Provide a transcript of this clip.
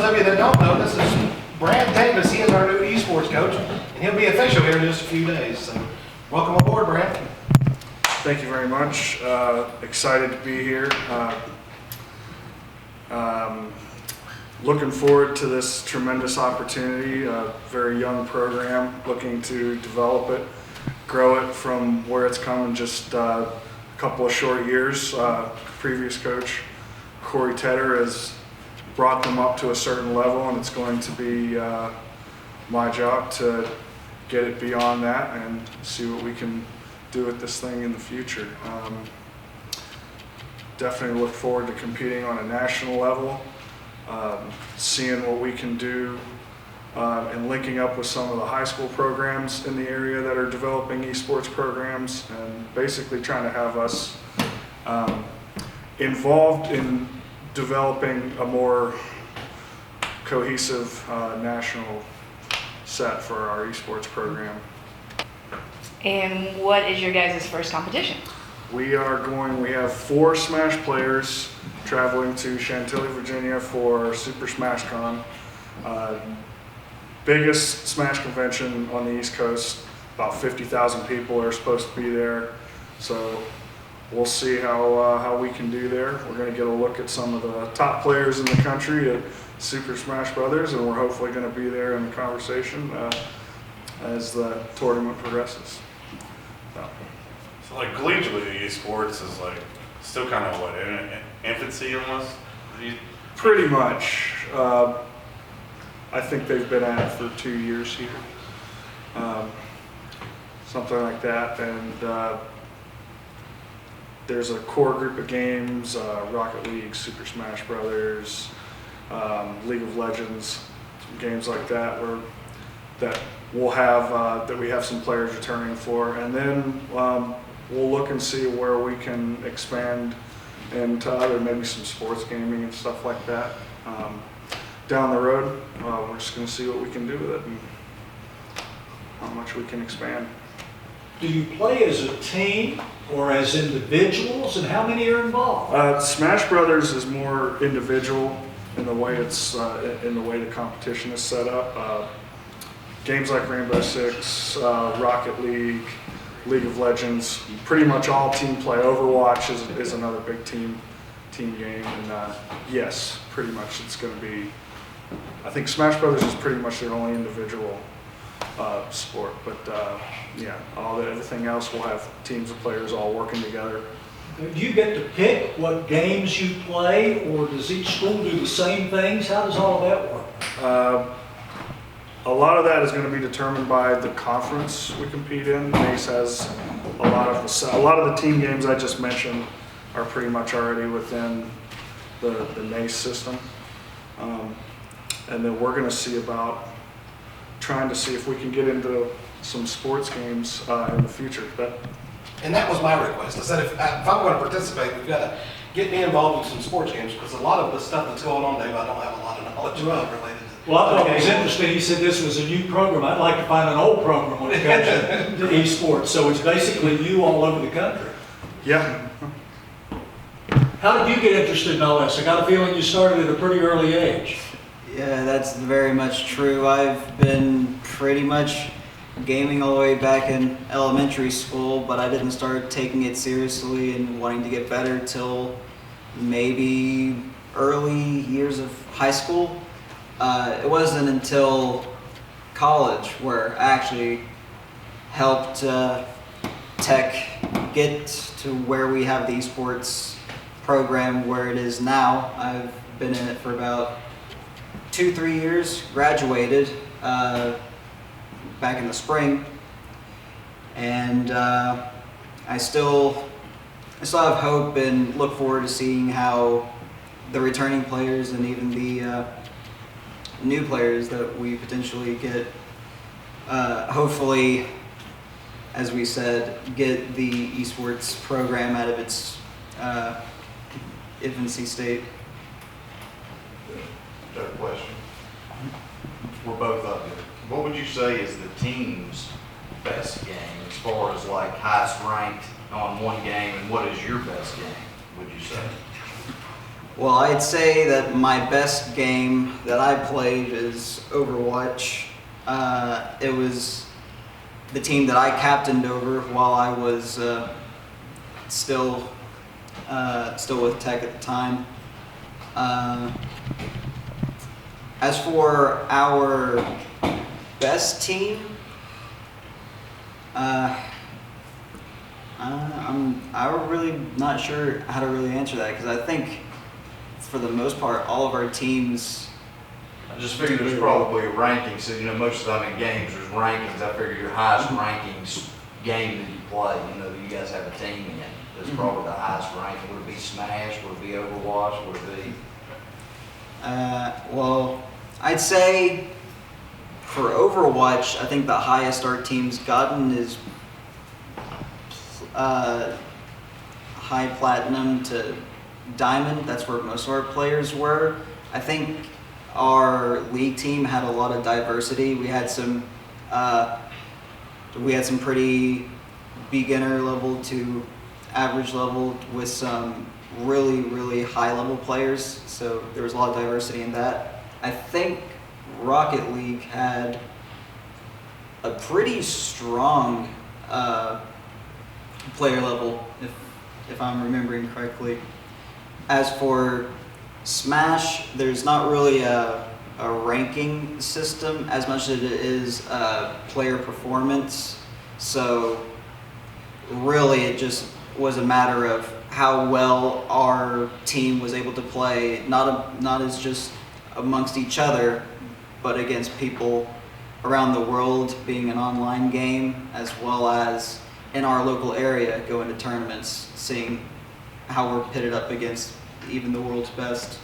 of you that don't know, this is Brad Davis. He is our new esports coach, and he'll be official here in just a few days. So, welcome aboard, Brad. Thank you very much. Excited to be here. Looking forward to this tremendous opportunity. A very young program, looking to develop it, grow it from where it's come in just a couple of short years. Previous coach, Corey Tedder, has brought them up to a certain level, and it's going to be my job to get it beyond that and see what we can do with this thing in the future. Definitely look forward to competing on a national level, seeing what we can do and linking up with some of the high school programs in the area that are developing esports programs, and basically trying to have us involved in developing a more cohesive national set for our esports program. And what is your guys' first competition? We have 4 Smash players traveling to Chantilly, Virginia for Super Smash Con. Biggest Smash convention on the East Coast. About 50,000 people are supposed to be there. So we'll see how we can do there. We're going to get a look at some of the top players in the country at Super Smash Brothers, and we're hopefully going to be there in the conversation as the tournament progresses. So like collegiately, esports is like still kind of what, in infancy almost? Pretty much. I think they've been at it for 2 years here. Something like that. And there's a core group of games, Rocket League, Super Smash Brothers, League of Legends, games like that that we'll have, that we have some players returning for. And then we'll look and see where we can expand into other, maybe some sports gaming and stuff like that. Down the road, we're just going to see what we can do with it and how much we can expand. Do you play as a team or as individuals, and how many are involved? Smash Brothers is more individual in the way in the way the competition is set up. Games like Rainbow Six, Rocket League, League of Legends, pretty much all team play. Overwatch is another big team game, and yes, pretty much it's going to be. I think Smash Brothers is pretty much their only individual sport, but yeah, everything else will have teams of players all working together. Do you get to pick what games you play, or does each school do the same things? How does all of that work? A lot of that is going to be determined by the conference we compete in. NACE has a lot of the team games I just mentioned are pretty much already within the NACE system. And then we're going to see about trying to see if we can get into some sports games in the future. And that was my request. I said, if I'm going to participate, we've got to get me involved in some sports games, because a lot of the stuff that's going on, Dave, I don't have a lot of knowledge about related to. Well, I thought it was interesting. He said this was a new program. I'd like to find an old program when it comes to esports. So it's basically you all over the country. Yeah. How did you get interested in all this? I got a feeling you started at a pretty early age. Yeah, that's very much true. I've been pretty much gaming all the way back in elementary school, but I didn't start taking it seriously and wanting to get better till maybe early years of high school. It wasn't until college where I actually helped Tech get to where we have the esports program where it is now. I've been in it for about 2-3 years, graduated back in the spring, and I still have hope and look forward to seeing how the returning players and even the new players that we potentially get, hopefully, as we said, get the esports program out of its infancy state. Got a question. We're both up here. What would you say is the team's best game as far as like highest ranked on one game, and what is your best game, would you say? Well, I'd say that my best game that I played is Overwatch. It was the team that I captained over while I was still with Tech at the time. As for our best team, I'm really not sure how to really answer that because I think for the most part, all of our teams. I just figured there's probably a ranking, so most of the time in games, there's rankings. I figure your highest rankings game that you play, that you guys have a team in, is probably the highest ranking. Would it be Smash? Would it be Overwatch? Would it be? Well, I'd say for Overwatch, I think the highest our team's gotten is high platinum to diamond. That's where most of our players were. I think our league team had a lot of diversity. We had some pretty beginner level to average level with some really, really high level players. So there was a lot of diversity in that. I think Rocket League had a pretty strong player level, if I'm remembering correctly. As for Smash, there's not really a ranking system as much as it is player performance. So really it just was a matter of how well our team was able to play, not as just amongst each other, but against people around the world, being an online game, as well as in our local area, going to tournaments, seeing how we're pitted up against even the world's best.